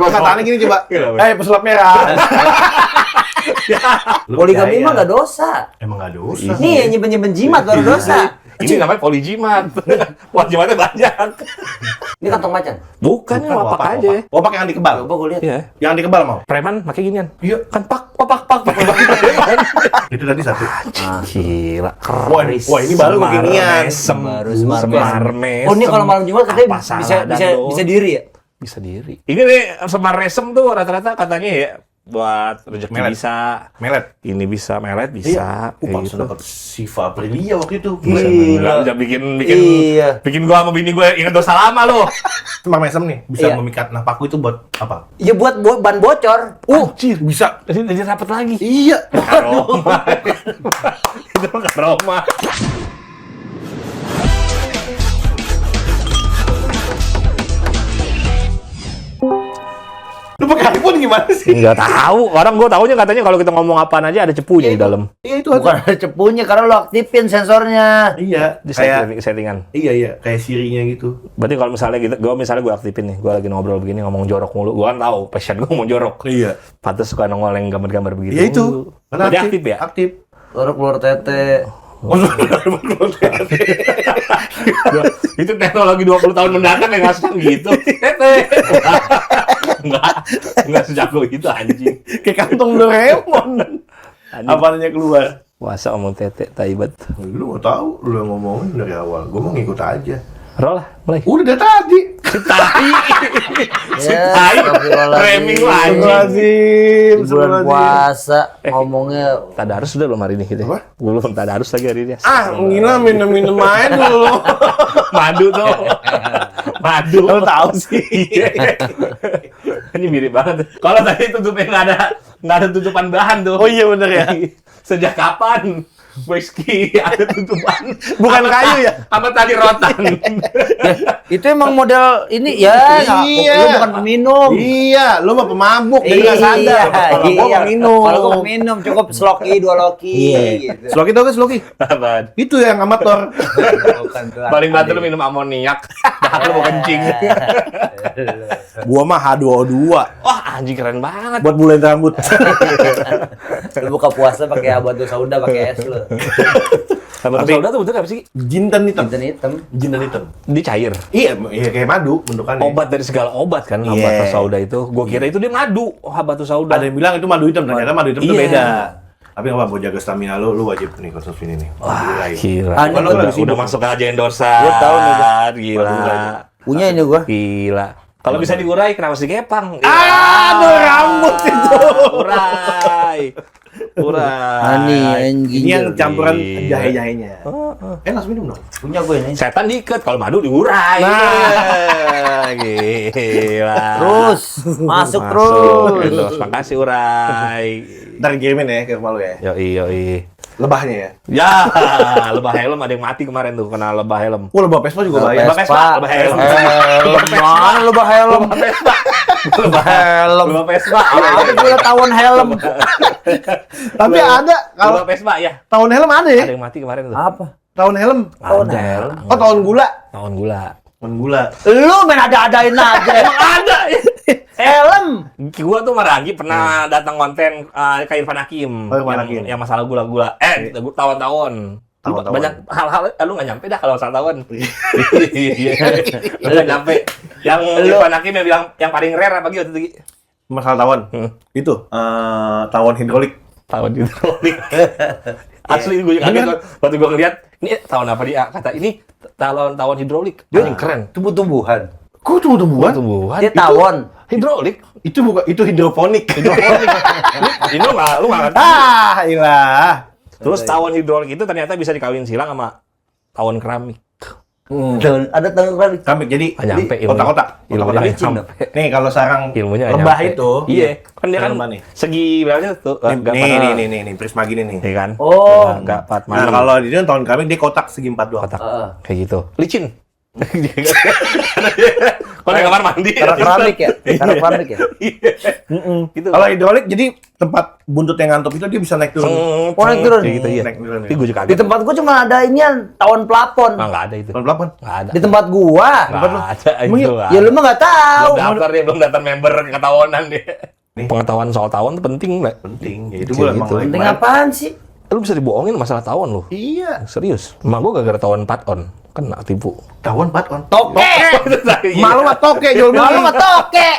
Katanya gini coba. Pesulap merah. Poligami mah nggak dosa. Emang nggak dosa. Nih nyimpen jimat baru dosa. Ini namanya polijimat. Wah, jimatnya banyak. Ini kantong macan. Bukan, wapak aja. Wapak yang dikebal. Coba gue lihat. Iya. Yang dikebal mau. Preman pakai ginian. Iya. Kan pak. Itu tadi satu. Gila. Wah, ini baru beginian. Baru Semar Semar mesem. Oh ini kalau malam Jumat katanya Apa salah, Dando? bisa diri ya? Bisa diri. Ini nih semar mesem tuh rata-rata katanya ya buat rezeki Melet. bisa. Melet. Ini bisa melet bisa. Pas Gitu. dapat Siva Aprilia waktu itu. Bisa bikin gua sama bini gua ingat dosa lama loh. Semar mesem nih bisa Iya. memikat napakku itu buat apa? Ya buat ban bocor. Anjir. Bisa. Jadi rapat lagi. Iya. Karoma. Itu karoma. Lu pakai iPhone gimana sih? Enggak tahu. Orang gua taunya katanya kalau kita ngomong apaan aja ada cepunya di dalam. Iya itu Bukan ada cepunya karena lo aktifin sensornya. Iya. Di Kayak settingan. iya kayak Siri-nya gitu. Berarti kalau misalnya gue aktifin nih, gue lagi ngobrol begini ngomong jorok mulu, gue kan tahu passion gue ngomong jorok. Iya. Pantes suka nongol yang gambar-gambar begitu. Iya itu. Karena Berarti aktif ya? Aktif. Keluar tete. Oh, Itu teknologi 20 tahun mendatang yang ngasih gitu. Tete. Enggak sejago itu anjing. kayak kantong Doraemon. Apanya keluar? Puasa ngomong tete, taibat. Lu nggak tahu, lu yang ngomongin dari awal. Gue mau ngikut aja. Roll lah, mulai. Udah dari tadi. Si tai. Si Ya, tai. astagfirullahaladzim. Framing lu anjing. Lazim. Di bulan puasa ngomongnya Tadarus sudah belum hari ini gitu. Apa? Belum tadarus lagi hari ini. Gila minum-minum aja dulu. Madu tuh. Madu. Lu tahu sih. Ini mirip banget. Kalau tadi tutupnya nggak ada tutupan bahan tuh. Oh iya bener ya. Sejak kapan whisky ada tutupan? Bukan kayu ya? Sama tali rotan. itu emang model ini ya. Iya. Lu bukan peminum. Iya, lu mah pemabuk jadi nggak sadar. Kalau gua peminum. Kalau gua peminum cukup sloki 2 loki gitu. Sloki tau kan Sloki? Apaan? Itu yang amator. Bukan tuh. Paling bantu lu minum amoniak. Dahak lu mau kencing. Gua mah H2O2 Wah anjing keren banget. buat bulain rambut. Lu buka puasa pakai abatu sauda pakai es lu. Sama Tapi- soda tuh betul apa sih? Jintan hitam. Jinten hitam. Jintan hitam. Dia cair. Iya kayak madu bentukannya. Obat dari segala obat kan, Iya. habatus sauda itu. Gua kira itu dia madu. Oh, habatus sauda. Ada yang bilang itu madu hitam, ternyata madu hitam itu Iya. beda. Tapi nggak apa, buat jaga stamina lu wajib nih konsumsi ini nih. Wah, gila. Ah, ini Kalau gua lu Udah masuk aja endorsan. Gua tahu nih, Gila. Punya ini gua. Gila. Kalau bisa digurai kenapa sih kepang? Aduh, rambut itu. Urai. Ani Ini yang campuran Gila. jahe-jahenya. Langsung minum dong. Punya gua ini. Setan diikat, kalau madu diurai. Nah. Gila. Terus masuk Terus. terus. Makasih urai. Ntar kirimin ya ke rumah lu ya. Yoi. Lebahnya ya. Ya, lebah helm ada yang mati kemarin tuh kena lebah helm. Wah, lebah Vespa juga bahaya. Lebah Vespa, lebah helm. Helm mana lebah helm? Lebah Vespa. Lebah helm. Lebah Vespa. Apa gua tawon helm? Tapi ada kalau Lebah Vespa ya. tahun helm ada ya? Ada yang mati kemarin tuh. Apa? Tahun helm. Tahun Ada. helm. Oh, tahun gula. Tahun gula. Tahun gula. Lu main ada-adain aja. Emang ada. Helm. Gua tuh Maragi pernah datang konten ke Irfan Hakim. Oh, Irfan Hakim. Yang masalah gula-gula. Tahun-tahun. Tahun-tahun. Banyak hal-hal lu nggak nyampe dah kalau masalah tahun. Lu nggak nyampe. Yang Irfan Hakim yang bilang yang paling rare apa gitu tuh? Masalah tawon. Itu tawon hidrolik. Tahun hidrolik. Asli gue kaget waktu gue ngeliat ini tahun apa dia kata ini tawon hidrolik. Dia yang keren. Tumbuh-tumbuhan. Kok tumbuh-tumbuhan? Tumbuhan. Dia tawon. Hidrolik. Itu bukan, itu hidroponik. Ini lu nggak ngerti. Ilah. Terus tawon hidrolik itu ternyata bisa dikawin silang sama tawon keramik. Ada tawon keramik. Kami jadi Nggak nyampe di ilmunya. kotak-kotak. Ilmunya Kotak-kotak. nggak nyampe. Nih kalau sarang Ilmunya nggak lebah nyampe. itu. Iya. Kan dia kan Lebah nih. segi berapa tuh? Nih, prisma gini nih. Iya kan? Oh. Nggak 4 Nah, kalau di tahun kami dia kotak segi 4 doang. kotak. Heeh. Kayak gitu. Licin. Kalau di kamar mandi. Karena keramik ya? Karena keramik ya? Gitu. Kalau hidrolik jadi tempat buntut yang ngantuk itu dia bisa naik turun. Oh, naik turun? Gitu, iya. Naik turun, ya. Itu gue juga Di kaget. tempat gua cuma ada inian, tawon plafon. Ah, nggak ada itu. Pelan-pelan. Nggak ada. Di tempat gua. Nggak ada Emang itu. Ya lu mah nggak tahu. belum daftar dia, belum daftar member ketahuan dia. Pengetahuan soal tawon tuh penting, Mbak. Penting. Ya itu Kayak gue emang gitu. lagi Penting kemarin. apaan sih? Lu bisa dibohongin masalah tawon lu. Iya. Serius. Emak gua gara-gara tawon 4 on. Kena tipu. Tawon pat on. Toke. Malu mah toke jual Malu beli. mah toke.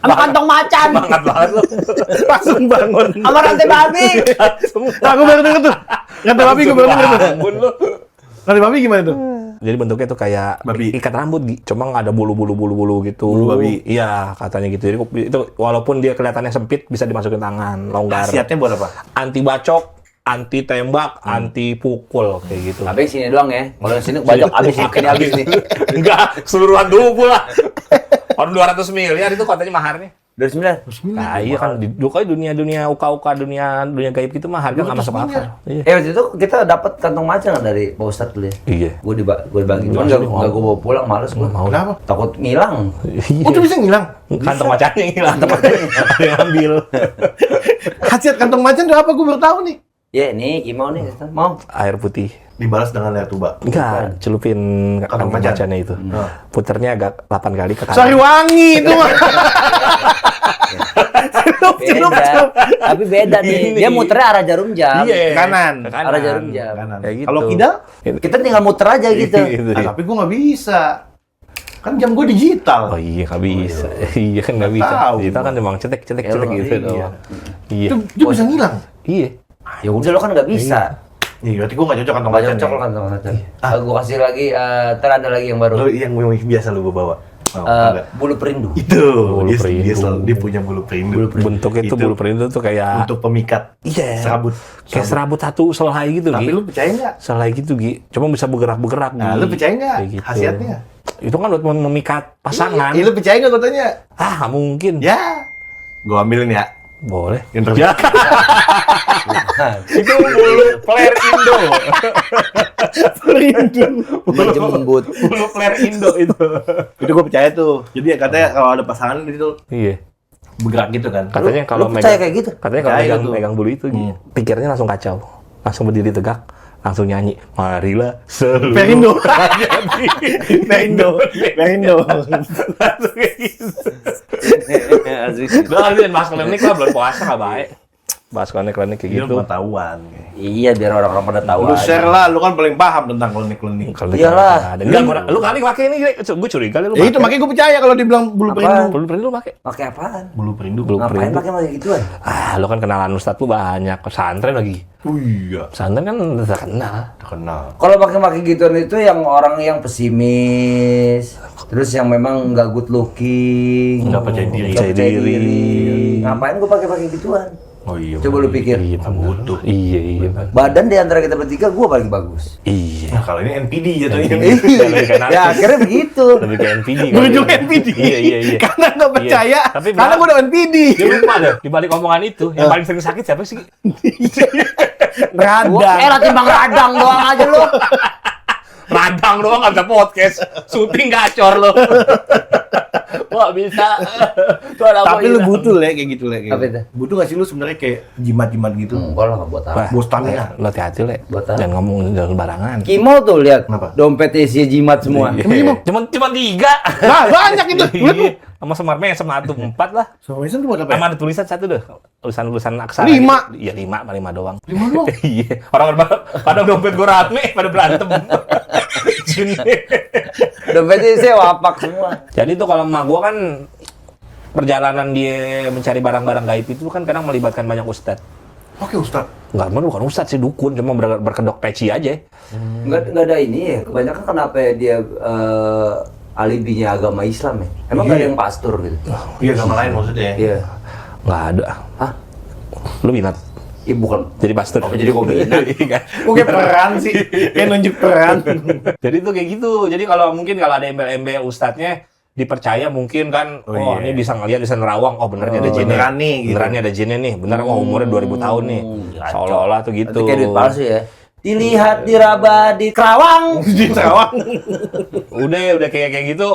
Sama kantong macan. Semangat banget lu. Langsung bangun. Sama rantai babi. Aku baru denger tuh. Kata babi gue baru denger tuh. Bangun lu. Kata babi gimana tuh? Jadi bentuknya tuh kayak Babi. ikat rambut, Gi. Cuma nggak ada bulu-bulu gitu. Bulu babi. Iya, katanya gitu. Jadi itu walaupun dia kelihatannya sempit bisa dimasukin tangan, longgar. Khasiatnya buat apa? Anti bacok, anti tembak, anti pukul kayak gitu. Tapi sini doang ya. Kalau yang sini banyak habis nih. Ini habis nih. Enggak, seluruhan dulu pula. Orang 200 miliar itu katanya maharnya. 29. Nah, iya kan di dunia uka-uka dunia gaib gitu mah harga nggak masuk akal. Iya. Waktu itu kita dapat kantong macan nggak dari Pak Ustadz dulu ya? Iya. Gue dibagi. Cuman Nggak, nggak gue bawa pulang, males gue. Mau. Kenapa? Takut ngilang. Iya. Oh, itu bisa ngilang. Kantong macannya yang hilang. Ada yang ambil. Khasiat kantong macan itu apa? Gue baru tahu nih. Ya nih, gimana nih? Mau? Air putih. Dibalas dengan air tuba. Enggak, celupin kantong macan. macannya itu. Puternya agak 8 kali ke kanan. Sari wangi itu mah. Beda. Tapi beda nih. Ini. Dia muternya arah jarum jam. Iya. Kanan. Ke kanan. Arah jarum jam. Kanan. Kayak gitu. Kalau kidal? Kita tinggal muter aja gitu. Gitu, Ah, iya. tapi gue nggak bisa. Kan jam gue digital. Oh iya, nggak bisa. Iya kan nggak bisa. tahu. Kita kan emang cetek Ya, gitu iya. doang. Iya. Itu dia bisa ngilang. Iya. Ya udah lo kan nggak bisa. Iya, berarti gue nggak cocok kantong Nggak macan. cocok lo kan sama macan. Gue kasih lagi. Ntar ada lagi yang baru. Lo yang biasa lu bawa. Mau enggak? Bulu perindu. Itu. Bulu Dia perindu. selalu dia punya bulu perindu. Bentuknya tuh bulu perindu tuh kayak untuk pemikat. Iya. Serabut. Kayak serabut satu selai gitu, Tapi Gi. lu percaya nggak? Selai gitu, Gi. Cuma bisa bergerak-bergerak, Nah, Gi. lu percaya nggak Kayak gitu. khasiatnya? Itu kan buat memikat pasangan. Iya, lu percaya nggak gue tanya? Ah, nggak mungkin. Ya. Gue ambilin ya. Boleh. Yang terbaik. Ya. Itu bulu player Indo. Perindu. Dia jembut. Bulu player Indo itu. Itu gue percaya tuh. Jadi katanya kalau ada pasangan itu Iya. bergerak gitu kan. Katanya kalau lu percaya kayak gitu? Katanya kalau Percaya megang, tuh. megang bulu itu, pikirnya langsung kacau. Langsung berdiri tegak, langsung nyanyi. Marilah seluruh Perindo. jadi. Perindo. Perindo. Langsung kayak gitu. Udah, ini bahas klinik lah, belum puasa nggak baik. Bahas klinik kayak Itu gitu. pengetahuan. Iya, biar orang-orang pada tahu. Lu aja. share lah, lu kan paling paham tentang klinik-klinik. Klinik Iyalah. nggak ada. Enggak, lu kali pakai ini, gue curiga lu Ya itu makanya gue percaya kalau dibilang bulu Apa? perindu. Bulu perindu lu pakai. Pakai apaan? Bulu perindu. Ngapain pakai gituan? Ah, lu kan kenalan Ustadz lu banyak, pesantren lagi. Oh iya. Pesantren kan udah terkenal. Terkenal. Kalau pakai gituan itu yang orang yang pesimis, terus yang memang nggak good looking, Nggak percaya diri. nggak percaya Percaya diri. diri. Ngapain gua pakai gituan? Oh iya. Coba lu pikir. Iya, Nggak butuh. Iya. Badan di antara kita bertiga gua paling bagus. Iya. Nah kalau ini NPD jatuhnya. Lebih kayak narsis. Ya akhirnya begitu. Lebih kayak NPD. Berujung kali. NPD. Iya. Karena nggak percaya. Iya. Tapi Karena gue udah NPD. Dia lupa deh, di balik omongan itu, yang paling sering sakit siapa sih? Radang. Timbang radang doang aja lu. Radang doang nggak bisa podcast, syuting gacor lo. Wah bisa. Tuh ada apa Tapi lu ini? butuh le kayak gitu le. Apa itu? Butuh gak sih lu sebenarnya kayak jimat-jimat gitu? Enggak lah, nggak buat apa. Wah, Bos stamina. Lo hati-hati le, Buat apa? jangan ngomong jangan sembarangan. Kimo tuh lihat, Kenapa? dompetnya isinya jimat semua. Iya. Cuman 3. Nah banyak itu. Lihat lu. Iya. Sama Semar Mesem satu 4 lah. Sama Mason tuh buat apa ya? Sama ada tulisan satu deh. Tulisan aksara. 5. gitu. Iya 5 doang. 5 doang. Iya. Orang kadang dompet gue rame pada berantem. Sini. Dompetnya isinya wapak semua. Jadi tuh kalau emak gua kan perjalanan dia mencari barang-barang gaib itu kan kadang melibatkan banyak ustadz. Oke Ustaz. Enggak, bukan ustadz sih, dukun, cuma berkedok peci aja. Nggak ada ini ya. Kebanyakan kenapa ya dia alibinya agama Islam ya? Emang nggak ada yang pastor gitu? Iya sama lain maksudnya. Iya. Nggak ada. Hah? Lu minat Iya bukan. jadi pastor? Oh, jadi gua minat. Iya. Kok kayak peran sih? Kayak nunjuk peran. Jadi tuh kayak gitu. Jadi kalau ada embel-embel ustadznya dipercaya mungkin kan, Oh, iya. ini bisa ngeliat, bisa nerawang, oh bener nih ada jinnya. beneran nih, gitu. Beneran nih ada jinnya nih, bener oh umurnya 2000 tahun nih. Seolah-olah tuh gitu. Itu kayak duit palsu ya. Dilihat diraba di Kerawang. Di Sarawak. Udah kayak gitu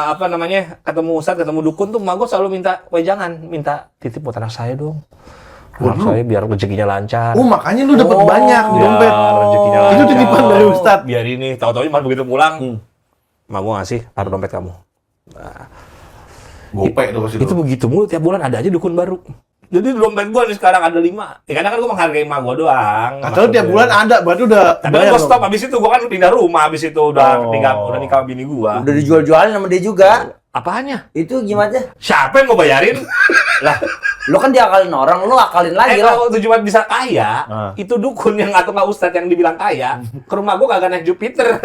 apa namanya? Ketemu ustadz, ketemu dukun tuh emak gua selalu minta titip buat anak saya dong. Anak saya biar rezekinya lancar. Oh, makanya lu dapat banyak di dompet. Biar rezekinya lancar. Itu titipan dari ustadz. Biar ini, tahu-tahu malah begitu pulang, emak gua ngasih, taruh dompet kamu. Nah, Gopek tuh kasih itu begitu mulu, tiap bulan ada aja dukun baru. Jadi dompet gua nih sekarang ada 5. Ya karena kan gua menghargai emak gua doang. Atau tiap bulan ada, berarti udah Tapi kan gua stop abis itu, gua kan pindah rumah abis itu udah nikah sama bini gua. Udah dijual-jualin sama dia juga. Apanya? Itu gimana? Siapa yang mau bayarin? Lah, Lo kan diakalin orang, lo akalin lagi lah. kalau tujuan bisa kaya, itu dukun yang atau nggak ustadz yang dibilang kaya, ke rumah gua kagak naik Jupiter.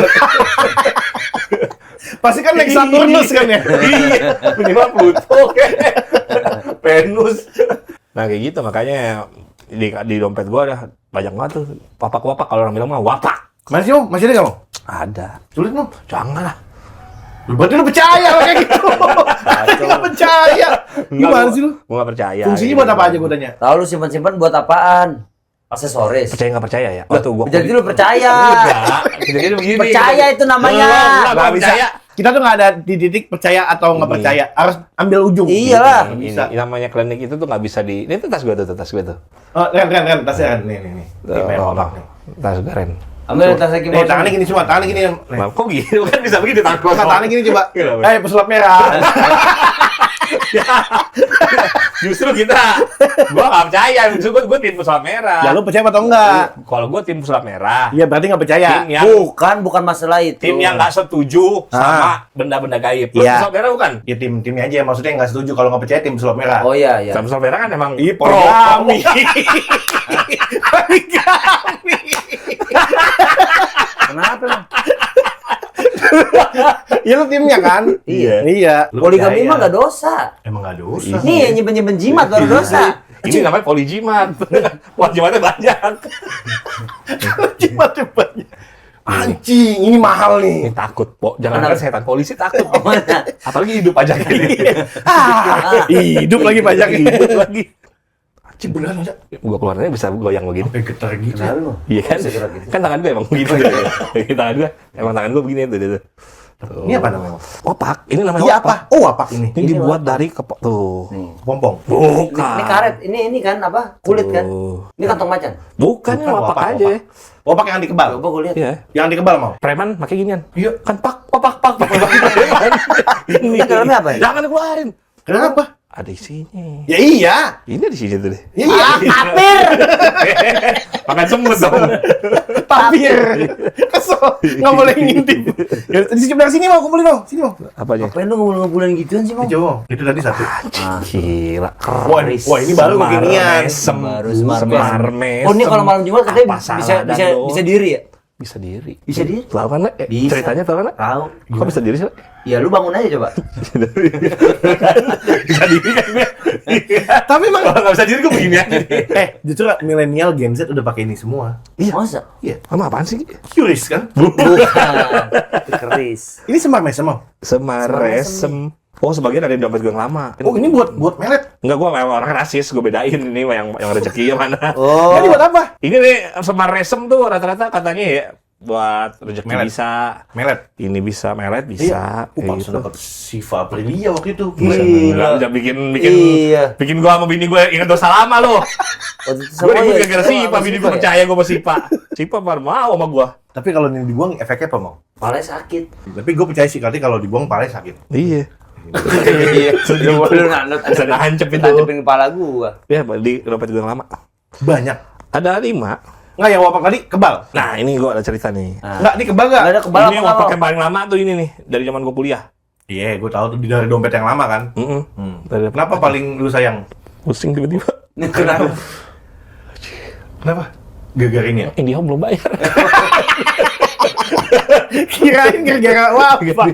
pasti kan naik Saturnus kan ya. Iya, minimal Pluto, Venus. Nah kayak gitu makanya di dompet gua ada banyak banget tuh wapak-wapak, kalau orang bilang mah wapak. Masih Om? Masih ada nggak Om? Ada. Sulit Om? Jangan lah. Berarti lu percaya kalau kayak gitu. Nggak percaya. Gimana sih lu? Gua nggak percaya. Fungsinya buat apa aja gua tanya? Tahu lu simpan-simpan buat apaan? Aksesoris. Percaya nggak percaya ya? Waktu gua Jadi lu percaya. Enggak. Jadi begini. Percaya itu namanya. Nggak percaya. Kita tuh nggak ada di titik percaya atau nggak percaya. Harus ambil ujung. Iyalah. Bisa. Ini namanya klinik itu tuh nggak bisa di. Ini tuh tas gua tuh. Oh, Ren, tasnya Ren. Nih. Ini merah otak nih. Tas Garen. Ambil tas lagi. Nih, tangannya gini semua, tangannya gini. Nah, kok gitu kan bisa begini tangan Nggak, tangannya gini coba. Kenapa? Pesulap merah. Justru gua nggak percaya. Justru gua tim pesulap merah. Ya lu percaya atau enggak? Kalau gua tim pesulap merah. Iya, berarti nggak percaya. Bukan masalah itu. Tim yang nggak setuju sama benda-benda gaib. Lu Iya. pesulap merah bukan? Ya timnya aja, maksudnya nggak setuju kalau nggak percaya tim pesulap merah. Oh iya. Tim pesulap merah kan emang Poligami. Kenapa lu? Iya lu timnya kan? Iya. Lu Poligami percaya. mah nggak dosa. Emang nggak dosa. Nih yang nyimpen jimat baru dosa. Ini namanya polijimat. Wah, jimatnya banyak. Jimat banyak. Anjing, ini mahal nih. Ini takut, Po. Jangan Kenapa? kan setan polisi takut. Mana? Apalagi hidup pajak ini. Hidup lagi pajaknya. Hidup lagi. Anjing beneran aja. Gua keluarnya bisa goyang begini. Sampai getar gitu. Kenapa lu? Iya kan? Bisa gerak gitu. Kan tangan gue emang begitu. Tangan gue begini tuh. Tuh. Ini apa namanya? Opak. Ini namanya Iya opak. apa? Oh, apa ini? Ini dibuat dari kepok tuh. Pompong. Bukan. Ini karet. Ini kan apa? Kulit kan? Ini kantong macan. Bukan, ini opak aja. Opak yang dikebal. Coba gue lihat. Iya. Yang dikebal mau. Preman pakai ginian. Iya. Kan opak. Ini dalamnya apa ya? Jangan dikeluarin. Kenapa? Ada isinya. Ya iya. Ini di sini tuh deh. Ya iya. Tapir. Makan semut dong. Papir. Kesel. Nggak boleh ngintip. Ya, di sebelah sini mau kumpulin mau. Sini mau. Apa aja? Ngapain lu ngumpulin gituan sih, Bang? Ini coba. Itu tadi satu. Gila. Wah, ini baru beginian. Baru semar Semar Oh, ini kalau malam Jumat katanya Apa salah bisa diri ya? Bisa diri. Bisa diri? Tahu kan, Le? Bisa. Ceritanya tahu kan, Le? Tahu. Kok bisa diri sih, Le? Ya lu bangun aja coba. Bisa diri kan gue. Tapi emang Kalau nggak bisa diri gue begini aja. justru milenial Gen Z udah pakai ini semua. Iya. Masa? Iya. Sama apaan sih? Curious kan? Bukan. Itu keris. Ini semar mesem mau. Semaresem. Oh, sebagian ada di dompet gue yang lama. Oh, ini buat melet. Enggak, gue memang orang rasis, gue bedain ini yang rezeki yang mana. Oh. Ini buat apa? Ini nih Semaresem tuh rata-rata katanya ya buat rezeki Melet. bisa. Melet. Ini bisa, melet bisa. Iya. kayak Pantesan gitu. dapat Siva Aprilia waktu itu. Gila, bisa bikin Iya. bikin gua sama bini gue ingat dosa lama loh. Waktu itu Gue sama ribut ya, gara-gara sama Sipa, bini gue Sipa ya? percaya gue sama Sipa. Sipa baru mau sama gua. Tapi kalau ini dibuang efeknya apa mau? Palanya sakit. Tapi gue percaya sih kali kalau dibuang palanya sakit. Iya. Iya. Lu nanut Bisa nancep itu. nancepin kepala gua. Ya, di dompet gue yang lama. Banyak. Ada 5. Nggak, yang wapak tadi kebal. Nah, ini gue ada cerita nih. Nggak, ini kebal nggak? Nggak ada kebal Ini apa wapak apa? yang paling lama tuh ini nih, dari zaman gue kuliah. Iya, gue tahu tuh dari dompet yang lama kan. Dari- Kenapa paling lu sayang? Pusing tiba-tiba. Kenapa? Kenapa? Gara-gara ini ya? Ini belum bayar. Kirain gara-gara wapak.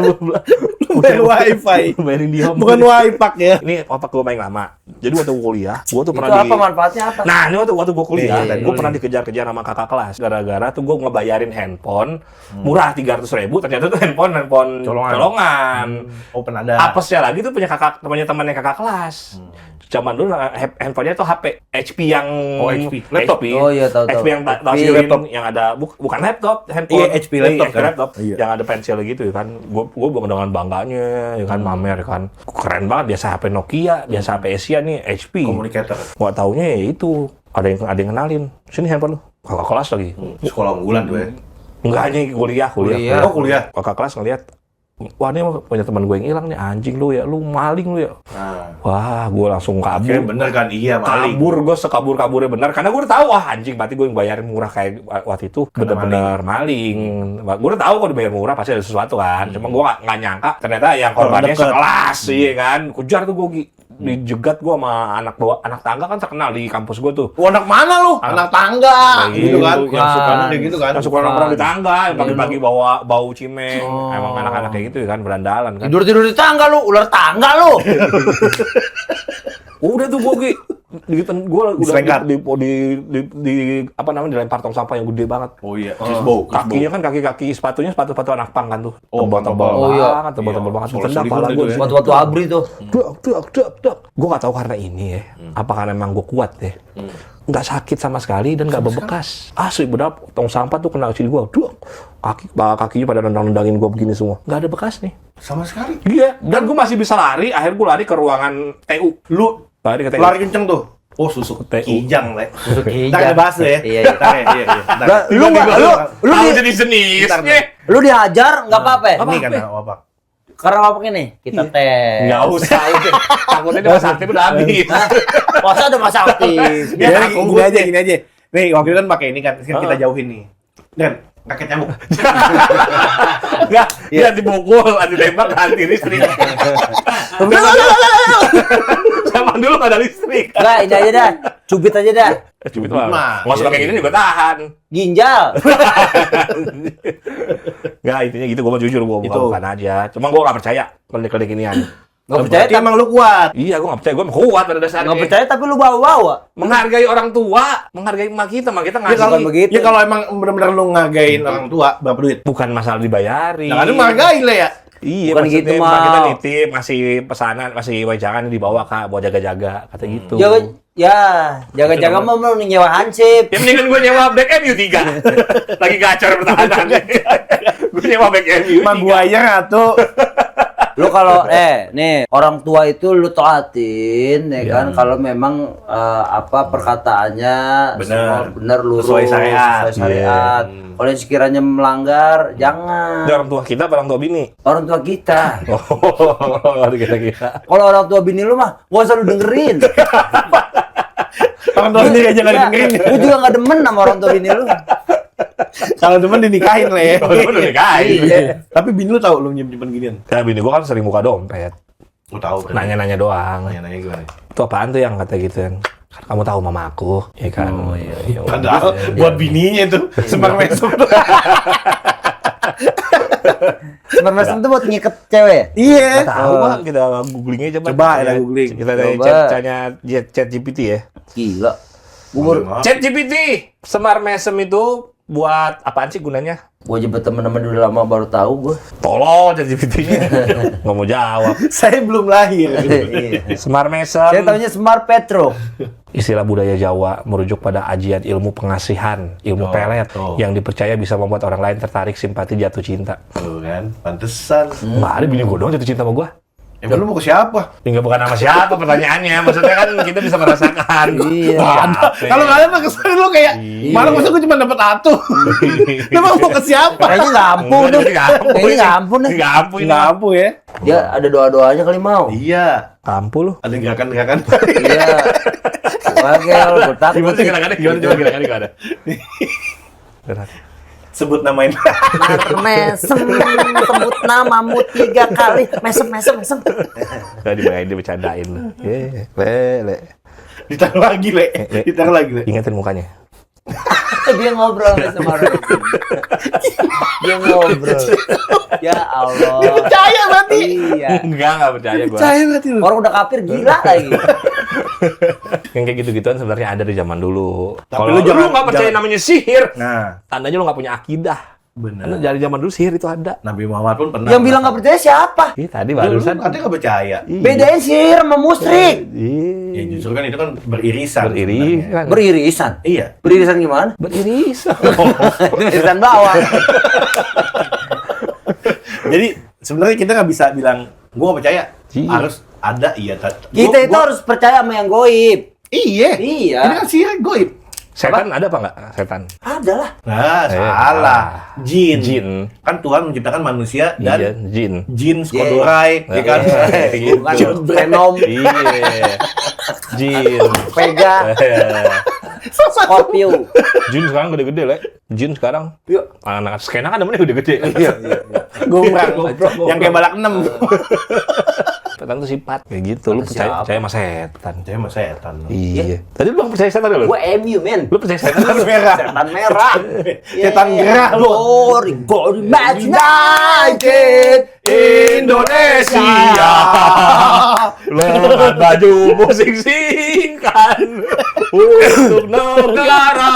Lu bayar wifi. Bayarin di home. Bukan wipak ya. Ini wapak gue paling lama. Jadi waktu gue kuliah, gue tuh Itu pernah apa manfaatnya apa? Nah, ini waktu gue kuliah, Iya, gue pernah dikejar-kejar sama kakak kelas. Gara-gara tuh gue ngebayarin handphone murah 300.000, ternyata tuh handphone colongan. Open ada. Apesnya lagi tuh punya temannya kakak kelas. Zaman dulu handphonenya tuh HP HP yang Oh, HP. Laptop. Oh iya tahu. HP yang tahu HP sendiri laptop. yang ada bukan laptop, Iya, handphone. HP laptop kan? laptop Iya. yang ada pensil gitu ya kan. Gue dengan bangganya ya kan mamer kan. Keren banget, biasa HP Nokia, biasa HP Asia nih HP. Communicator. Gak taunya ya itu ada yang kenalin. Sini handphone lu. Kakak kelas lagi. Sekolah unggulan tuh ya. Enggak nih kuliah. Kuliah. Oh, kuliah. Kakak kelas ngeliat, wah ini punya teman gue yang hilang nih, anjing lu ya, lu maling lu ya. Nah, Wah, gue langsung akhirnya kabur. bener kan? Iya, maling. Kabur, gue sekabur-kaburnya benar. Karena gue udah tahu, wah anjing, berarti gue yang bayarin murah kayak waktu itu. Bener-bener maling. Gue udah tahu kalau dibayar murah pasti ada sesuatu kan. Cuma gue nggak nyangka, ternyata yang korbannya deket. sekelas, iya kan. Kujar tuh gue dijegat gue sama anak tangga kan terkenal di kampus gue tuh. Anak mana lu? Anak tangga. Kayak Gitu kan? gitu, Yang suka kan. kayak gitu kan? Yang suka nongkrong di tangga, yang pagi-pagi bawa bau cimeng. Emang anak-anak kayak gitu kan, berandalan kan. Tidur di tangga lu, ular tangga lu. Udah tuh gue udah Diselengkat. di apa namanya, dilempar tong sampah yang gede banget. Oh iya, Crisbo. Kakinya kan kaki sepatunya sepatu anak pang kan tuh. Oh, Tebal-tebal pang. Oh, iya. banget, tebal-tebal Iya. banget. Soal Ditendang selingkuh pala itu gue. ya. Waktu abri tuh. Dak. Gue gak tahu karena ini ya. Apa karena emang gue kuat ya. Nggak sakit sama sekali dan nggak bebekas. Asli benar, tong sampah tuh kena sini gue. Kakinya pada nendang-nendangin gue begini semua. Nggak ada bekas nih. Sama sekali. Iya, dan gue masih bisa lari. Akhirnya gue lari ke ruangan TU. Lu Lari ke TU. lari kenceng tuh. Oh, susuk TU. kijang, Le. Susuk kijang. Ntar kita bahas tuh ya. Iya, iya. Ntar ya, iya. Ntar. Lah, lu nggak, lu Tahu di- jenis-jenisnya. Ntar, ntar. lu dihajar nggak apa-apa. ya? Ini kan apa? Karena apa ini? Kita tes. Nggak usah, udah. Takutnya dia masa aktif udah habis. Masa ada masa aktif. Ya, gini aja. Nih, waktu itu kan pakai ini kan, sekarang kita jauhin nih. Dan kakek nyamuk. Nggak, dia dipukul, ditembak, ganti listrik. Zaman dulu nggak ada listrik. Enggak, ini aja dah. Cubit aja dah. Cuma itu Mah, mah. Nggak usah pakai gini juga tahan. Ginjal. Nggak, intinya gitu. Gue mau jujur, gue Itu. bukan aja. Cuma gue nggak percaya klinik-klinik inian. Nggak percaya, Berarti emang lu kuat. Iya, gue nggak percaya. Gue kuat pada dasarnya. nggak percaya tapi lu bawa-bawa. Menghargai orang tua, menghargai emak kita Ya ngasih. kalau bukan begitu. Ya kalau emang benar-benar lu ngagain orang tua, berapa duit? Bukan masalah dibayari. Nah, kan lu menghargain lah ya. Iya, Bukan maksudnya gitu, emak kita Mau. nitip, ngasih pesanan, masih wejangan dibawa Kak, buat jaga-jaga, kata gitu. Jaga-jaga mah mau nyewa hansip. Ya mendingan gue nyewa back MU 3. Lagi gacor pertahanan. Gue nyewa back MU 3. Maguire atau Lu kalau nih orang tua itu lu taatin ya kan, kalau memang apa perkataannya Bener. semua benar lurus Sesuai syariat. sesuai syariat. Kalau yang sekiranya melanggar jangan. Itu orang tua kita apa orang tua bini? Orang tua kita. Oh, kira-kira. Kalau orang tua bini lu mah gak usah lu dengerin. orang tua sendiri aja nggak dengerin. Gue juga gak demen sama orang tua bini lu. Kalau temen dinikahin lah ya. Oh, udah nikahin. Iya. Tapi bini lu tahu lu nyimpen ginian? Karena bini gue kan sering buka dompet. Lu tahu kan? Nanya-nanya doang. Nanya-nanya gimana? Itu apaan tuh yang kata gitu kan? Kan kamu tahu mama aku, ya kan? Oh iya. Padahal buat bininya tuh semar mesum. Semar mesem tuh buat ngiket cewek. Iya. Tahu Pak, kita googling aja Pak. Coba kita googling. Kita dari Coba. chat-nya chat GPT ya. Gila. Umur Chat GPT, Semar Mesem itu buat apaan sih gunanya? gue aja temen-temen udah lama baru tahu gue. Tolong chat GPT-nya. Nggak mau jawab. Saya belum lahir. Iya. Semar Mesem. Saya tahunya Smart Petro. Istilah budaya Jawa merujuk pada ajian ilmu pengasihan, ilmu pelet yang dipercaya bisa membuat orang lain tertarik, simpati, jatuh cinta. Tuh kan, pantesan. Nggak ada bini gue doang jatuh cinta sama gue. Emang lu mau ke siapa? Tinggal bukan nama siapa pertanyaannya. Maksudnya kan kita bisa merasakan. Iya. Capek. Kalau kalian mah kesan lu kayak Iya. malah masa gue cuma dapat atu. Lu mau ke siapa? Kayaknya nggak ampun Enggak, deh. nggak ampun. Kayaknya nggak ampun deh. Nggak ampun ini. Nggak ampuh ya? Dia ada doa-doanya kali mau. Iya. Ampun lu. Ada gerakan-gerakan. Iya. Wagel, gue takut. Gimana sih gerakannya? Gimana coba gerakannya gimana? Sebut namain. Mesem, sebut namamu 3 kali. Mesem. Gak dibayangin, dia bercandain lu. Le. Ditaruh lagi, Le. Ditaruh lagi, Le. Ingatin mukanya. Dia ngobrol sama orang. Dia ngobrol. Ya Allah. Percaya berarti. Iya. Enggak percaya gua. Percaya berarti lu. Orang udah kafir gila lagi. Yang kayak gitu-gituan sebenarnya ada di zaman dulu. Tapi Kalau lu lu jangan- nggak percaya jangan- namanya sihir, Nah, tandanya lu nggak punya akidah. Bener. Karena dari zaman dulu sihir itu ada. Nabi Muhammad pun pernah. Yang bilang nggak percaya siapa? Ih, tadi Barusan barusan. katanya nggak percaya. Iya. Bedain sihir sama musyrik. Iya. Ya justru kan itu kan beririsan. Beriri sebenarnya. kan. Beririsan. Iya. Beririsan gimana? Beririsan. Itu irisan bawah. Jadi sebenarnya kita nggak bisa bilang gue nggak percaya. Iya. Harus ada iya. Kita itu harus percaya sama yang goib. Iya. Iya. Ini kan sihir goib. Setan ada apa nggak? Setan. Ada lah. Nah, salah. Jin. Jin. Kan Tuhan menciptakan manusia Iya, dan jin. jin Skodorai, ya kan? Gitu. Bukan Venom, Iya. Jin. Vega, Scorpio. Jin sekarang gede-gede, Le. Jin sekarang. Yuk. Anak-anak skena kan namanya gede-gede. Iya. Gombrang. Yang kayak balak 6. Setan itu sifat. Kayak gitu. Lu Siapa? percaya sama setan. Saya mah setan. Iya. Tadi lu bilang percaya setan lu? Gue MU men. Lu percaya setan? Setan merah. Setan merah. Setan gerah lu. Glory Match United Indonesia. Lengan baju musik singkan untuk negara.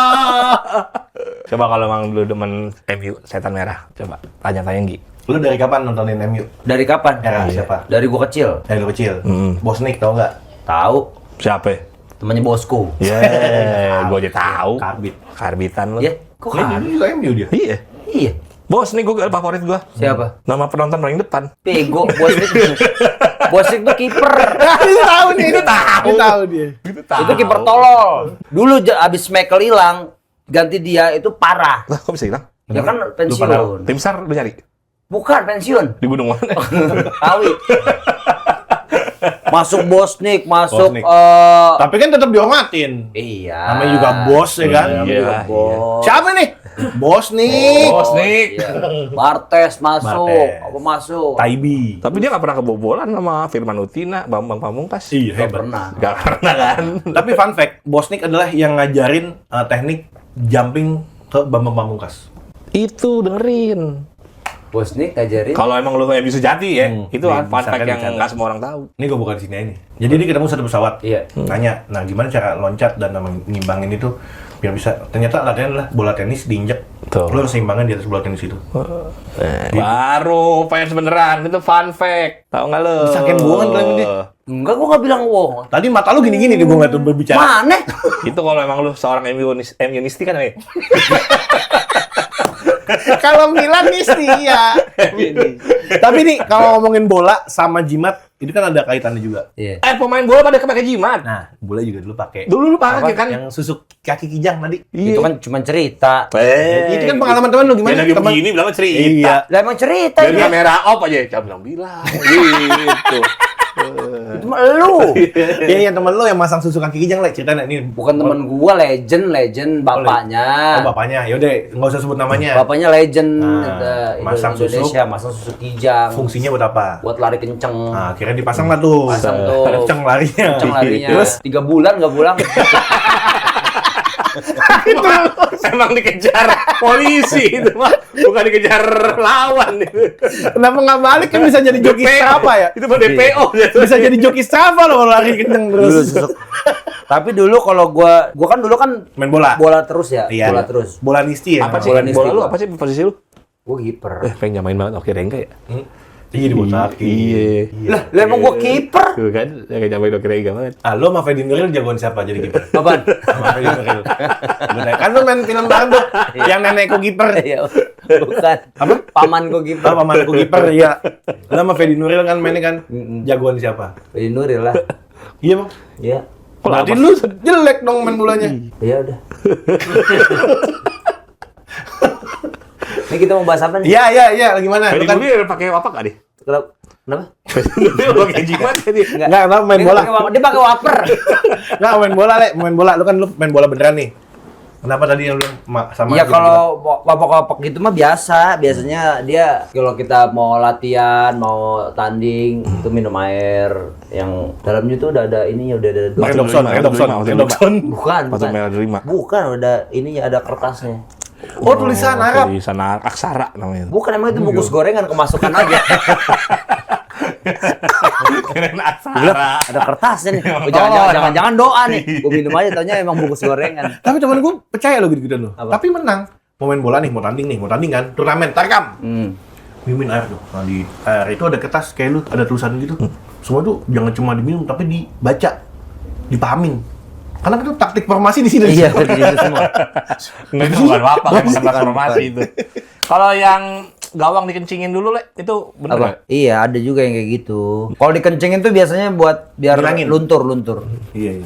Coba kalau emang lu demen MU setan merah, coba tanya-tanya Gi. Lu dari kapan nontonin MU? Dari kapan? Era siapa? Dari gua kecil. Dari lu kecil. Hmm. Bosnik tau nggak? Tahu. Siapa? Temannya bosku. Yeah, gua aja tahu. Karbit. Karbitan lu. Ya, kok Ini kan? juga MU dia. Iya. Iya. Bos nih gua favorit gua. Siapa? Nama penonton paling depan. Pego, Bosnik. Bosnik tuh kiper. Itu tahu nih. Itu tahu dia. Itu kiper tolol. Dulu abis Michael hilang, ganti dia itu parah. Lah, kok bisa hilang? Ya kan Lupa pensiun. Tim SAR lu nyari Bukan pensiun. di gunung mana? Tawi. Masuk Bosnik, masuk Bosnik. Tapi kan tetap dihormatin. iya. Namanya juga bos ya kan? Iya. Bos. Siapa nih? Bos nih. Bosnik. Iya. Bartes masuk, Bartes. apa masuk? Taibi. Tapi dia nggak pernah kebobolan sama Firman Utina, Bambang Pamungkas. Iya, Nggak hebat. pernah. Nggak pernah kan? Tapi fun fact, Bosnik adalah yang ngajarin teknik jumping ke Bambang Pamungkas. Itu dengerin. Bosnik ngajarin. Kalau emang lu MU sejati ya, itu Iya, fun bisa fact kan yang bercanda. nggak semua orang tahu. Ini gue buka di sini ini. Jadi dia ketemu satu pesawat. Iya. Nanya, nah gimana cara loncat dan ngimbangin itu biar bisa. Ternyata latihan adalah bola tenis diinjek. Tuh. Lu harus seimbangan di atas bola tenis itu. Baru fans beneran, itu fun fact. Tahu nggak lu? Saking bohongan bilang dia. Enggak, gua nggak bilang wow. Tadi mata lu gini-gini nih gue ngeliat lu berbicara. Mana? Itu kalau emang lu seorang MU-nisti kan ya? Kalau Milan nih sih ya. Tapi nih kalau ngomongin bola sama jimat itu kan ada kaitannya juga. Iya. Pemain bola pada pakai jimat. Nah, bola juga dulu pakai. Dulu lu pakai kan? Yang susuk kaki kijang tadi. Itu kan cuma cerita. Itu kan pengalaman teman lu gimana? Dia lagi Teman- begini bilang cerita. Iya. Lah emang cerita Dari ya. kamera off aja, jangan bilang-bilang. Gitu. Itu mah lu. Iya, yang teman lu yang masang susuk kaki kijang lah ceritain ini. Bukan temen gua, legend bapaknya. Oh, bapaknya. Yaudah, nggak usah sebut namanya. Bapaknya legend Nah, masang Indonesia, masang susuk kijang. Fungsinya buat apa? Buat lari kenceng. Nah, akhirnya dipasang lah tuh. Pasang tuh. Kenceng larinya. Kenceng larinya. Terus 3 bulan nggak pulang. Emang dikejar polisi itu mah, bukan dikejar lawan itu. kenapa nggak balik kan bisa jadi joki Strava ya? Itu mah DPO. Bisa jadi joki Strava loh kalau lari kenceng Dulu terus. susuk. Tapi dulu kalau gua kan dulu kan Main bola. bola terus ya, Iya. bola terus. Bola nisti ya. Apa sih? Bola nisti Bola lu gua. apa sih posisi lu? Gua kiper. Pengen nyamain banget Oki Rengga ya? Iya di bola kaki. Iya. Lah emang gua kiper. Tuh kan, yang nyamain Oki Rengga banget. Ah, lo sama Fedi Nuril jagoan siapa jadi kiper? Apaan? Sama Fedi Nuril. Bener. Kan lo main film bareng tuh, yang nenekku kiper. Iya. Bukan. Apa? Pamanku kiper. Apa pamanku kiper? Iya. Lo sama Fedi Nuril kan mainnya kan jagoan siapa? Ini Nuril lah. Iya bang. Iya. Berarti lu jelek dong main bolanya. Iya udah. Ini kita mau bahas apa nih? Iya. Gimana? Lu Fedi kan Nuril pakai wapak nggak deh? Kenapa? Dia pakai jimat tadi. nggak main Dia bola. Dia pakai waper. Nggak main bola, Le. Main bola. Lu kan lu main bola beneran nih. Kenapa tadi yang lu sama Iya aja kalau wapak-wapak gitu mah biasa. Biasanya dia kalau kita mau latihan, mau tanding itu minum air yang dalamnya tuh udah ada ininya, udah ada bilang? Pakai Dokson. Bukan, Pasal merah bukan. 5. Bukan, udah ininya ada kertasnya. Oh, tulisan Arab. Tulisan aksara namanya. Bukan, emang itu bungkus gorengan kemasukan aja. Keren aksara. Gila, ada kertasnya nih. Oh, jangan doa nih. Gue minum aja, taunya emang bungkus gorengan. Tapi temen gue percaya lo gitu-gitu lo. Apa? Tapi menang. mau main bola nih, mau tanding kan, turnamen, tarkam. Minumin air tuh. Nah, di air itu ada kertas kayak lu, ada tulisan gitu. Semua tuh jangan cuma diminum, tapi dibaca, dipahamin. Karena itu taktik formasi di sini. Iya, itu semua. Nggak, itu bukan apa kan, bukan formasi itu. Kalau yang gawang dikencingin dulu, Le, itu bener Apa? nggak? Iya, ada juga yang kayak gitu. Kalau dikencengin tuh biasanya buat biar Ngilangin. luntur. Iya.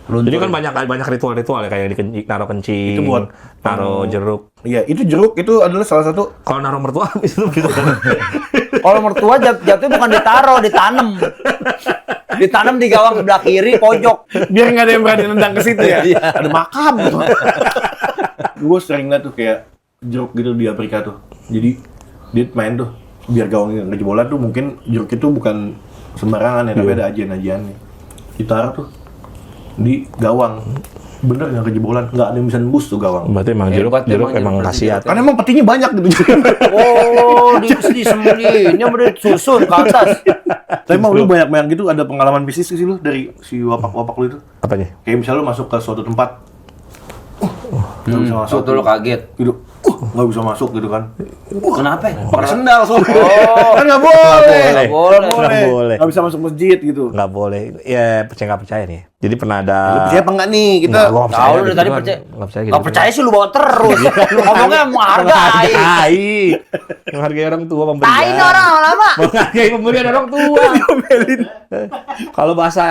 Jadi kan banyak ritual-ritual ya, kayak naruh kencing, Itu buat naruh jeruk. Iya, itu jeruk itu adalah salah satu. Kalau naruh mertua itu gitu. Kalau mertua jatuhnya bukan ditaruh, ditanam. Ditanam di gawang sebelah kiri pojok. Biar nggak ada yang berani nendang ke situ ya. Ada makam. Gue sering liat tuh kayak jeruk gitu di Afrika tuh. Jadi dia main tuh biar gawangnya nggak jebolan tuh, mungkin jeruk itu bukan sembarangan ya, tapi ada ajian-ajiannya. Ditaruh tuh di gawang. Bener nggak kejebolan, nggak ada yang bisa nembus tuh gawang. Berarti emang Hebat jeruk emang emang jeruk. khasiat. Karena emang petinya banyak gitu. Oh, disembunyiin, udah susun ke atas. Tapi emang lu banyak gitu, ada pengalaman bisnis sih lu dari si wapak-wapak lu itu? Apanya? Kayak misalnya lu masuk ke suatu tempat, nggak bisa masuk. Tuh lo kaget. Gitu, nggak bisa masuk gitu kan. Kenapa? Pakai sendal soalnya. Oh. Kan nggak boleh. Nggak boleh. Nggak boleh. Nggak bisa masuk masjid gitu. Nggak boleh. Ya, nggak percaya nih. Jadi pernah ada... Lu percaya apa enggak nih kita? Nggak, gua nggak percaya Tahu dari gitu tadi kan. percaya. Nggak percaya gitu. Nggak percaya sih lu bawa terus. Lu ngomongnya menghargai. Menghargai orang tua, pemberian. Tai ini orang lama. Menghargai pemberian orang tua. Kalau bahasa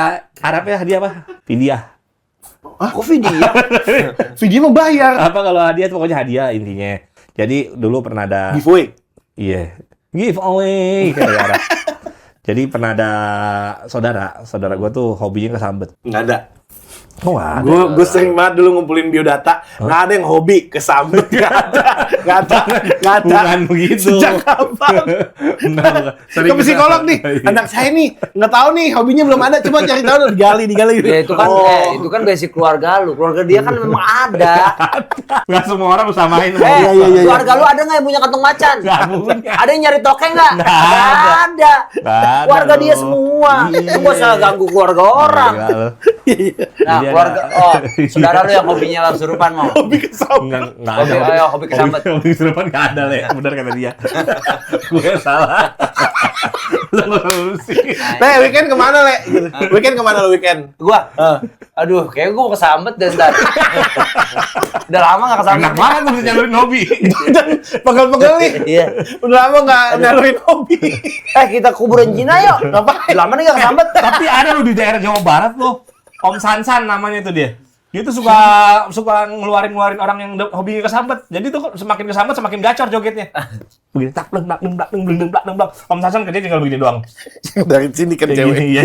Arabnya hadiah apa? Fidyah. Kok video? Video mau bayar. Apa kalau hadiah pokoknya hadiah intinya. Jadi dulu pernah ada... Giveaway. Iya. Giveaway kayak negara. Jadi pernah ada saudara gue tuh hobinya kesambet. Nggak ada. Oh, nggak ada. Gue sering banget dulu ngumpulin biodata. Nggak ada yang hobi kesambet. Nggak ada. Bukan begitu. Sejak kapan? Enggak. Ke psikolog nih. Anak saya nih nggak tahu nih hobinya belum ada. Coba cari tahu, digali. Ya itu kan itu kan basic keluarga lu. Keluarga dia kan memang ada. Nggak semua orang samain. iya. Keluarga lu ada nggak yang punya kantong macan? Nggak punya. Ada yang nyari tokeng nggak? Nggak ada. Nggak ada Keluarga lu. dia semua. Lu nggak usah ganggu keluarga orang. Enggak, lu. Nah, Jadi keluarga, ada- saudara lu yang hobinya kesurupan mau. Hobi kesambet. Nggak Hobi, ada. ayo, hobi kesambet. Hobi kesurupan nggak ada, Le. Bener kata dia. Gue salah. Lu sih. Le, weekend kemana, Le? Gitu. Weekend kemana lu weekend? Gua, aduh, kayak gua kesambet deh ntar. Udah lama nggak kesambet. Enak banget lu nyalurin hobi. Pegel-pegel nih. Iya. Udah lama nggak nyalurin hobi. Kita kuburan Cina yuk. Ngapain? Lama nih nggak kesambet. Tapi ada lu di daerah Jawa Barat loh. Om Sansan namanya itu dia. Dia tuh suka ngeluarin orang yang hobinya kesambet. Jadi tuh semakin kesambet semakin gacor jogetnya. Begini tak bleng bleng bleng bleng bleng bleng. Om Sansan kerja tinggal begini doang. Dari sini kan Kayak cewek. gini, ya.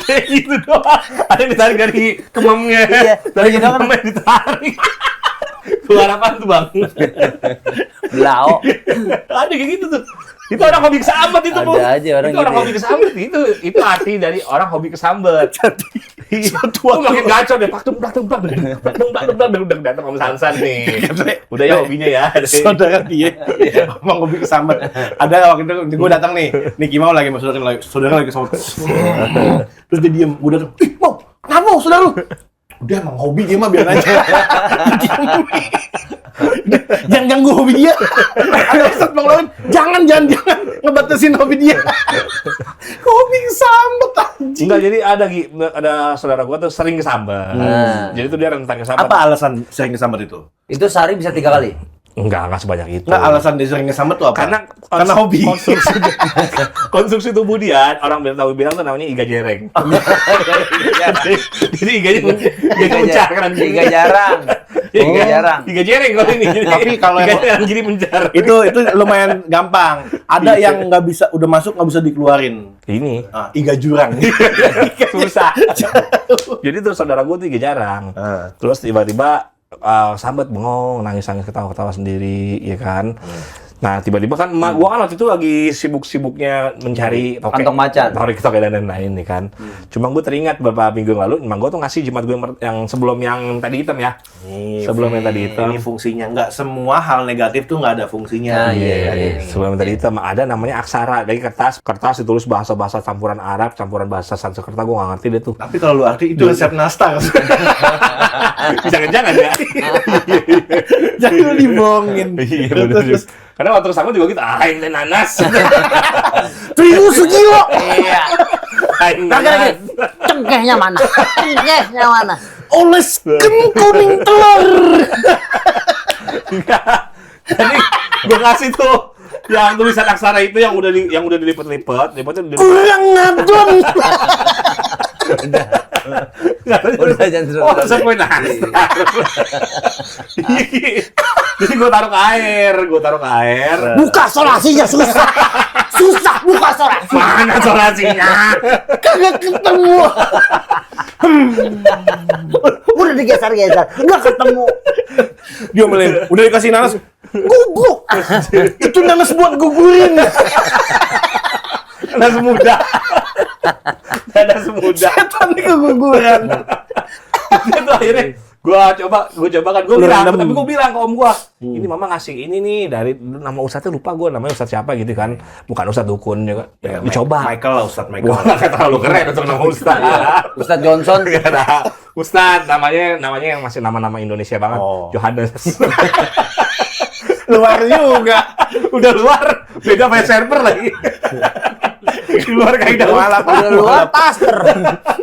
Kayak gitu doang. Ada yang ditarik dari kemamnya. Iya, Dari gitu kan. kemamnya ditarik. Keluar apaan tuh, Bang? Belau. Ada kayak gitu tuh. Itu orang hobi kesambet itu, Bu. Ada aja orang itu orang gitu hobi kesambet. Itu arti dari orang hobi kesambet. Itu makin gacor deh. Plak datang Om Sansan nih. Udah ya hobinya ya. Saudara dia, emang hobi kesambet. Ada waktu itu gue datang nih, Niki mau lagi sama saudara lagi kesambet. Terus dia diem, gue datang, ih mau, kenapa mau saudara lu? Udah emang hobi dia mah biar aja. Jangan ganggu hobi dia. Ada Ustadz Bang Lawin, jangan ngebatasin hobi dia. Hobi kesambet anjing. Enggak, jadi ada saudara gua tuh sering kesambet. Jadi tuh dia rentan kesambet. Apa alasan sering kesambet itu? Itu sehari bisa 3 kali. Enggak sebanyak itu. Nggak, alasan dia sering kesambet tuh apa? Karena hobi. Konstruksi tubuh dia, orang bilang tuh namanya iga jereng. Jadi iganya mencar kan. Iga jarang. Iga jarang. Iga jereng kalau ini. Tapi kalau iga yang- jarang jadi mencar. itu lumayan gampang. Ada yang nggak bisa, udah masuk nggak bisa dikeluarin. Ini Iga jurang. susah. Jadi tuh saudara gue tuh iga jarang. Terus tiba-tiba sambet bengong, nangis-nangis ketawa-ketawa sendiri, ya kan. Nah, tiba-tiba kan emak gua kan waktu itu lagi sibuk-sibuknya mencari Kantong macan. toke dan lain-lain nih kan. Cuma gua teringat beberapa minggu lalu, emak gua tuh ngasih jimat gua yang sebelum yang tadi hitam ya. Sebelum yang tadi hitam. Ini fungsinya nggak semua hal negatif tuh nggak ada fungsinya. Iya. Sebelum yang tadi hitam ada namanya aksara dari kertas ditulis bahasa-bahasa campuran Arab, campuran bahasa Sanskerta, gua nggak ngerti deh tuh. Tapi kalau lu arti itu resep nastar. Jangan-jangan ya. Jangan lu dibohongin. Iya benar juga. Karena waktu kesana juga kita aing teh nanas. Terigu sekilo. Iya. Aing Lagi. nanas. Cengkehnya mana? Cengkehnya mana? Oleskan kuning telur. Jadi gue kasih tuh yang tulisan aksara itu yang udah dilipat-lipat, lipatnya Kurang ngadon. Udah jangan terus. oh, resep kue nastar. Jadi gue taruh ke air. Buka solasinya susah. Susah buka solasi. Mana solasinya? Kagak ketemu. Udah digeser-geser, nggak ketemu. Dia melin. Udah dikasih nanas. Guguk. Itu nanas buat gugurin. Nanas muda. Nanas muda. Setan nih keguguran. Itu akhirnya gue coba kan gue Lu bilang, random. tapi gue bilang ke om gue, ini mama ngasih ini nih dari nama ustadznya lupa gue namanya ustadz siapa gitu kan, bukan ustadz dukun juga, ya, dicoba. Michael lah, Ustadz Gue Michael. nggak terlalu keren untuk nama ustadz. Ustadz Johnson. Gak ada. Ustadz namanya yang masih nama-nama Indonesia banget, Oh. Johannes. Luar juga. Udah luar, beda pakai server lagi. Di luar kayak Malah Udah luar taster.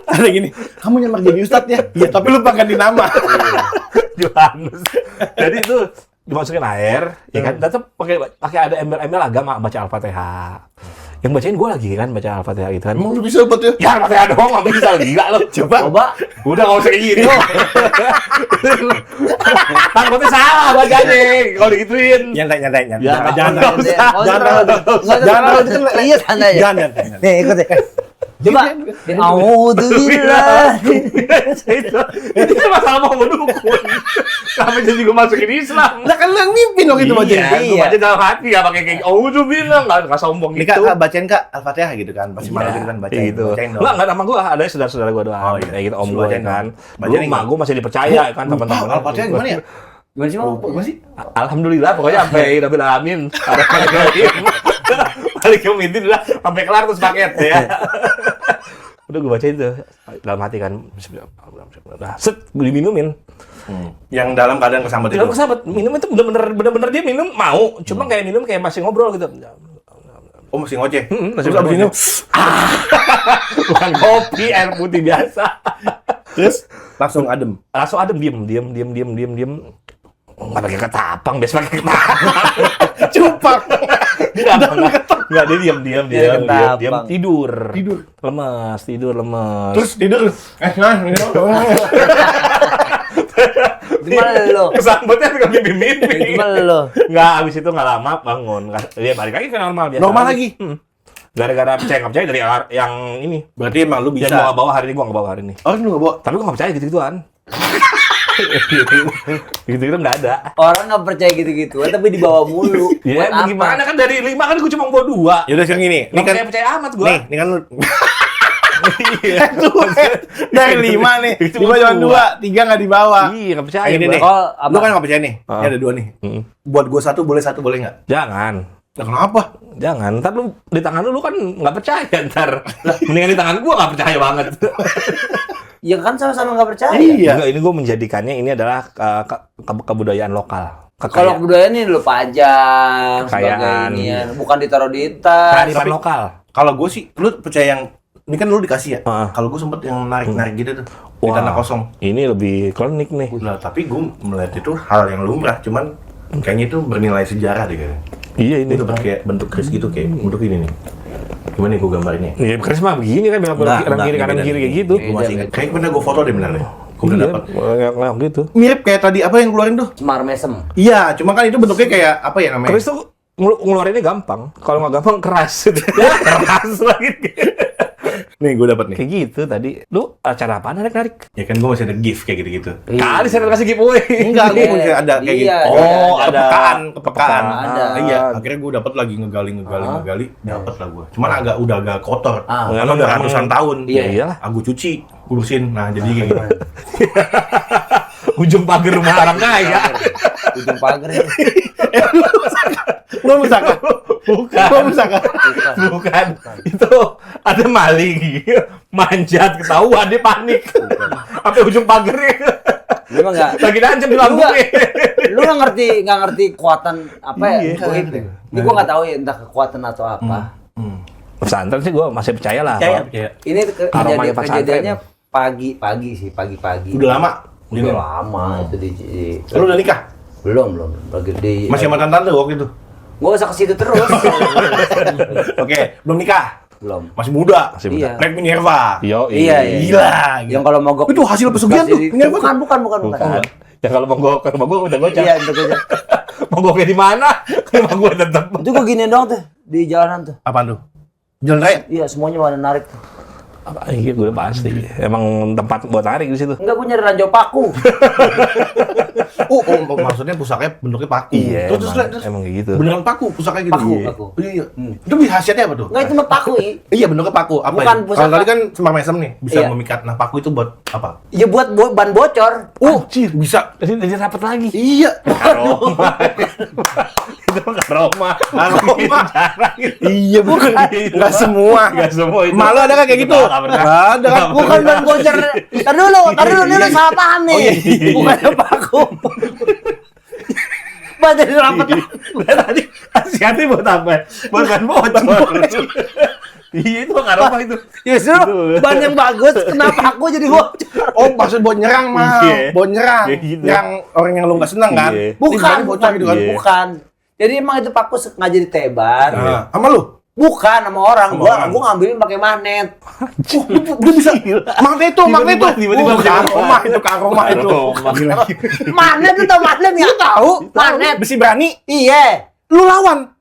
Ada gini, kamu nyamar jadi Ustadz ya? Iya, tapi lupa ganti nama. Johannes. Jadi itu dimasukin air, ya kan? Tetap pakai ada embel-embel agama, baca Al-Fatihah. Yang bacain gue lagi kan, baca Al-Fatihah gitu kan. Emang lu bisa buat ya? Ya Al-Fatihah doang, nggak bisa gila lo. Coba. Udah nggak usah kayak gini. Takutnya salah bacanya kalau digituin. Nyantai. Ya, Jangan. nggak usah. Jangan. Iya santai aja. Jangan. Nih ikut deh. Coba. Auzubillah. Itu masalah mau dukun. Sampai jadi gue masukin Islam. Lah kan lu yang mimpin dong itu bacanya. Iya, gue baca dalam hati ya pakai kayak bilang nggak sombong Ini gitu. Kak, bacain Kak Al-Fatihah gitu kan. Pasti malu gitu kan bacain. Gitu. Bacain dong. Nggak nama gue ada saudara-saudara gue doang. Oh, iya. Kayak gitu om Suruh gue bacain kan. dong. Dulu Bacain emak gue masih dipercaya kan teman-teman. Al-Fatihah gimana ya? Gimana sih mau? Gimana sih? Alhamdulillah pokoknya sampai Rabbil Alamin. Ada balik ke Midin udah sampai kelar terus paket ya. Udah gue bacain tuh dalam hati kan. Udah set gue diminumin. Yang dalam keadaan kesambat itu. Dalam sahabat minum itu bener-bener dia minum mau, cuma kayak minum kayak masih ngobrol gitu. Oh, masih ngoceh. Masih Terus abis ngoceh. itu Bukan kopi, air putih biasa. terus langsung adem. Langsung adem, diem. Nggak pakai ketapang, biasa pakai ketapang. Cupak. Nggak, dia diem, ketapang. tidur. Lemes. Terus tidur. Nah. Gimana lo? Kesambetnya nggak mimpi-mimpi. Gimana lo? Nggak, abis itu nggak lama bangun. Dia balik lagi ke normal biasa. Normal lagi? Gara-gara percaya nggak percaya dari yang ini. Berarti emang lu Yang bisa. gua bawa hari ini, gua nggak bawa hari ini. Oh, lu nggak bawa? Tapi gua nggak percaya gitu-gituan. Gitu-gitu nggak ada. Orang nggak percaya gitu-gitu, tapi dibawa mulu. Ya, Buat apa? gimana kan dari 5 kan gua cuma bawa 2. Ya udah sekarang gini. Ini Nggak kan percaya amat gua. Nih kan lu Iya. dari 5 nih. Itu 5 cuma dua. 2, 3 nggak dibawa. Iya, nggak percaya. Ini gua. nih. Oh, apa? Lu kan nggak percaya nih. Ini Ah. ada 2 nih. Buat gua satu boleh nggak? Jangan. Nah, kenapa? Jangan, ntar lu di tangan lu kan nggak percaya ntar. Mendingan di tangan gua nggak percaya banget. Ya kan sama-sama nggak percaya. Iya. Enggak, ini gua menjadikannya ini adalah kebudayaan lokal. Kalau budaya ini lo pajang sebagai Kekayaan. inian, bukan ditaruh di tas. kearifan tapi- lokal. Kalau gua sih, lu percaya yang ini kan lu dikasih ya. Ah. Kalau gua sempet yang narik gitu tuh di Wah, tanah kosong. Ini lebih klinik nih. Nah, tapi gua melihat itu hal yang lumrah, cuman kayaknya itu bernilai sejarah deh kayaknya. Iya ini. Ini dapat kayak bentuk keris gitu kayak bentuk ini nih. Gimana nih gua gambarinnya? Iya, karisma begini kan bilang kanan kiri kanan kiri kayak gitu. Gua masih ingat. Kayak pernah gua foto deh benar deh. Gua udah Iya, dapat. kayak gitu. Mirip kayak tadi apa yang keluarin tuh? Semar mesem. Iya, cuma kan itu bentuknya kayak apa ya namanya? Keris tuh ngeluarinnya gampang. Kalau nggak gampang keras. Keras lagi. Nih, gue dapat nih. Kayak gitu tadi. Lu acara apa narik-narik? Ya kan gue masih ada gift kayak gitu-gitu. Kali saya kasih giveaway. Enggak, gue masih ada kayak gitu. Iya, Oh, ada. kepekaan. Ada. Iya, akhirnya gue dapat lagi ngegali, dapat lah gue. Cuman udah agak kotor. Ah. Karena udah ratusan tahun. Iya, iyalah. Aku cuci, bersihin. Nah, jadi kayak gitu. Ujung pagar rumah orang kaya. Ujung pagar itu. Lo pusaka? Bukan. Lo pusaka? Bukan. Itu ada maling. Manjat ketahuan dia panik. Sampai ujung pagarnya. Lu mah enggak Lagi nancep di lambungnya. lu nggak ngerti kekuatan apa ya? Goib ya? Ini gua nggak tahu ya entah kekuatan atau apa. Pesantren sih gue masih percaya lah. Percaya. Ini Aromanya pesantren. kejadiannya pagi sih, pagi-pagi. Udah lama? Udah lama itu di Lu udah nikah? belum lagi di Masih sama tante waktu itu? gua usah ke situ terus. Oke, belum nikah? Belum. Masih muda? Masih Iya. Naik Minerva? Yo, Iya. Gila. Yang kalau mogok Itu hasil pesugihan tuh, Minerva tuh. bukan. Bukan. Ya kalau mau gue ke rumah gue udah gocap. Iya, itu aja. Mau gue di mana? Ke rumah gue tetap. Itu gua gini doang tuh di jalanan tuh. Apaan tuh? Jalan raya? Iya, semuanya pada narik tuh. Apa? Iya, gue pasti. Emang tempat buat narik di situ. Enggak, gua nyari ranjau paku. Oh, maksudnya pusakanya bentuknya paku. Iya, Terus emang kayak gitu. beneran paku pusakanya gitu. Paku. Iya. Itu bisa khasiatnya apa tuh? Enggak, itu mah paku, I. Iya, bentuknya paku. Apa Bukan ya? pusaka. Kalau tadi kan semar mesem nih, bisa Iya. memikat. Nah, paku itu buat apa? Ya buat ban bocor. Oh, bisa. Jadi rapat lagi. Iya. Aroma. Itu kan aroma. Aroma. Iya, bukan. Enggak semua. Enggak semua itu. Malu ada kan kayak gitu? Nggak pernah. Nggak ada kan? Bukan ban bocor. Tar dulu, ini lu salah paham nih. Oh, iya. Bukan paku. Ban jadi rapat. Tadi hati-hati buat apa? Buat ban bocor. Iya, itu aroma itu. Justru ban yang bagus, kenapa aku jadi bocor? Oh, maksud buat nyerang mah. Iya. Buat nyerang. Kayak gitu. Yang orang yang lu nggak senang kan? Iya. Ini bannya bocor gitu kan? Iya. Bukan. Jadi emang itu paku sengaja ditebar. Nah, sama lu? Bukan sama orang. Sama Gua orang. gua ngambilin pakai magnet. Oh, dia bisa. Magnet itu. Tiba-tiba Kang Roma itu, Kang Roma itu. Gila. Magnet lu tau magnet nggak? Tahu. Magnet. Besi berani. Iya. Lu lawan.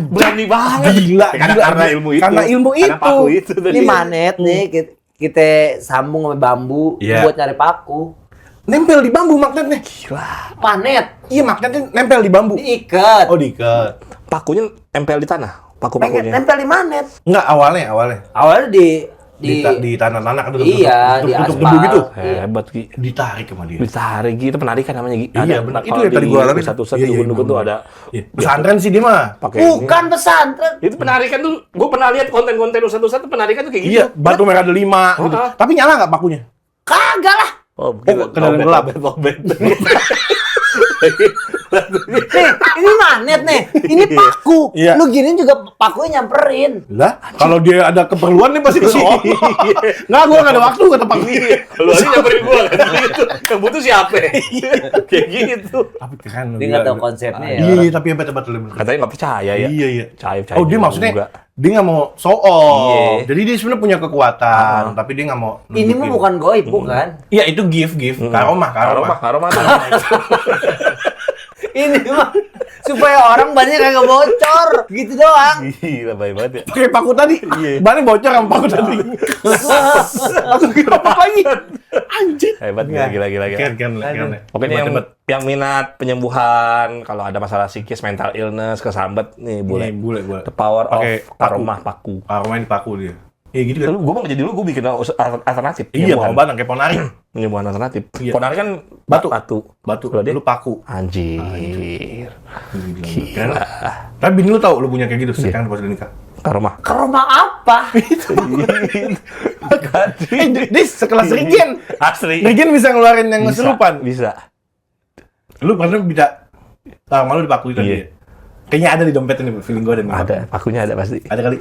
Berani banget. Gila. Karena ilmu itu. Karena ilmu Karena itu. paku itu tadi. Ini magnet nih kita sambung sama bambu Iya. buat nyari paku. Nempel di bambu magnetnya. Magnet Iya, magnetnya nempel di bambu. diikat. Oh, diikat. Pakunya nempel di tanah. Paku-pakunya. Nempel di magnet. Enggak, awalnya. Awalnya Di tanah-tanah kan iya, di untuk aspal. debu gitu. Hebat, Ki. Ditarik sama dia. Ditarik gitu, penarikan namanya, Ki. Iya, Ada- benar. Itu kalau yang tadi di gua alamin. Pusat-pusat Iya, di iya, dukun-dukun tuh benar. ada Iya. Pesantren sih dia mah. pakai Bukan pesantren. ini. Itu penarikan tuh, gue pernah lihat konten-konten Ustadz tuh penarikan tuh kayak gitu. Iya, batu merah ada 5 gitu. Ah. Tapi nyala nggak pakunya? Kagak lah. Oh, kendaraan gelap. lobet. Nih, ini magnet nih. Ini paku. Iya. Lu gini juga pakunya nyamperin. Lah, kalau dia ada keperluan nih pasti kesini. Nggak, gua nggak ada waktu kata Pak Gini. Lu aja nyamperin gua kan gitu. Yang butuh siapa? Kayak gitu. Tapi keren. Dia nggak tahu konsepnya ya. Iya, tapi hebat-hebat lu. Katanya nggak percaya ya. Iya, iya. Percaya. Oh, dia maksudnya juga. dia nggak mau show off. Iya. Jadi dia sebenarnya punya kekuatan, tapi dia nggak mau. Ini mah nunjukin. bukan goib, bukan. Iya, itu gift. Karomah. Karoma. Ini mah supaya orang banyak kagak bocor. Gitu doang. Gila, baik banget ya. Pakai paku tadi. Iya. Bannya bocor sama paku tadi. Langsung kira lagi. Anjir. Hebat, gila. Keren. Pokoknya yang minat penyembuhan, kalau ada masalah psikis, mental illness, kesambet, nih boleh. Boleh. The power Pakai of karomah paku. Karomah di paku dia. Iya gitu kan. Lalu gue mau jadi gue bikin alternatif. Iya, penyembuhan. pengobatan kayak ponari. Penyembuhan alternatif. Iya. Ponari kan Batu. Kalau dia Lu paku. anjir. Keren. Tapi bini lu tahu lu punya kayak gitu sekarang pas udah nikah. Karomah. Ke rumah apa? Dia sekelas Regen. Asli. Regen bisa ngeluarin yang keserupan. Bisa. Lu pernah bisa malu dipaku tadi. Iya. Kayaknya ada di dompet ini, feeling gue ada nih. Ada, pakunya ada pasti. Ada kali.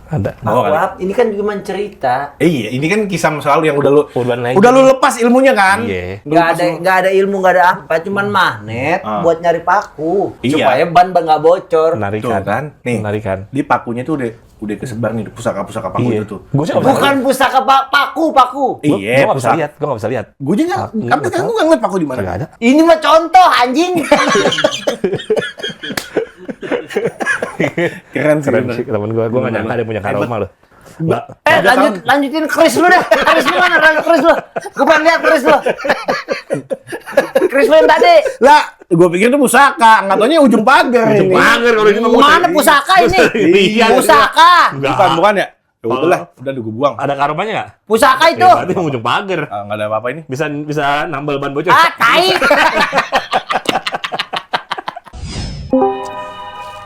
Ada. Bawa kali. Apa? Ini kan cuma cerita. Iya, ini kan kisah masa lalu yang udah lu Urban legend. udah lu lepas ilmunya kan? Iya. Nggak ada ilmu, nggak ada apa, cuman magnet Ah. buat nyari paku Iya. supaya ban nggak bocor. Penarikan. Tuh kan? Nih. Penarikan. Di pakunya tuh udah kesebar nih pusaka-pusaka paku Iya. itu tuh. Gue sih nggak Bukan pusaka paku. Iya, nggak bisa lihat. Gue nggak bisa lihat. Gue juga Nggak kan tahu. gue nggak ngeliat paku di mana. Nggak ada. Ini mah contoh anjing. Keren sih. Keren bener. sih temen gue. Gue nggak nyangka ada yang punya karomah loh. Lanjutin Chris lu deh. Chris lu mana? Chris lu. Gue pengen lihat Chris lu. Chris lu yang tadi. Lah, gue pikir itu pusaka, nggak taunya ujung pagar Ujung ini. pagar kalau ini ngomong. Mana pusaka ini? Iya. Pusaka. Bukan ya? Ya udah, udah gue buang. Ada karomanya nggak? Pusaka itu. Ya, berarti ujung pagar. Nggak ada apa-apa ini. Bisa nambal ban bocor. Ah, tai.